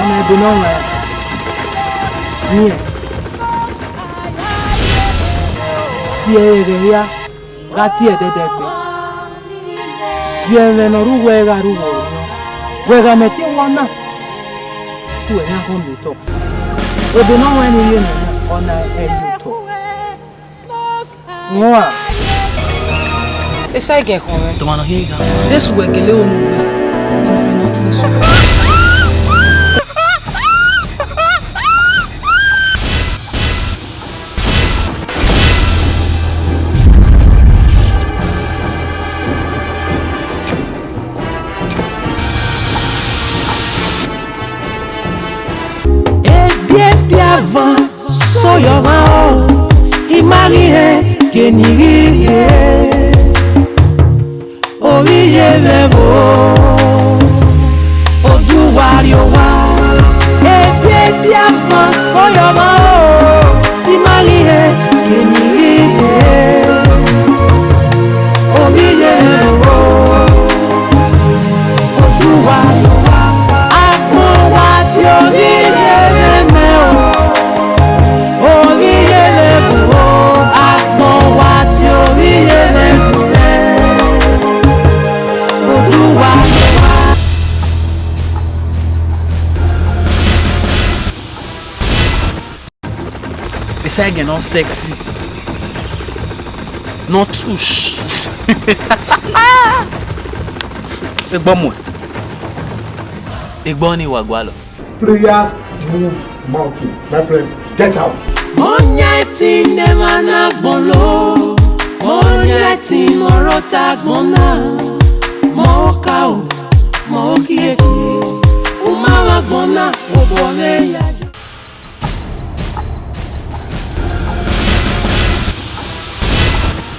I don't know where. Here, Gatti e de Viene no ruega rugo. Wega meti wana. Tu e na home to. We don't know when you on a to. Moa. Esa ke home. To mano higa. This we gele o mu. Avant, soyons imagine que ni Olivier Levo, Oduwario wa, et bien avant, soyons imagine que ni Olivier Levo, Oduwario wa, Akon Essa é não sexy. Não touche. É bom mo. É bom ni wagwalo. Prayers move mountain. My friend, get out. Monyeti ne mana gbonlo. Monyeti morota gbona. Mo ka o, mo kieke. Umawa gbona, obole ya.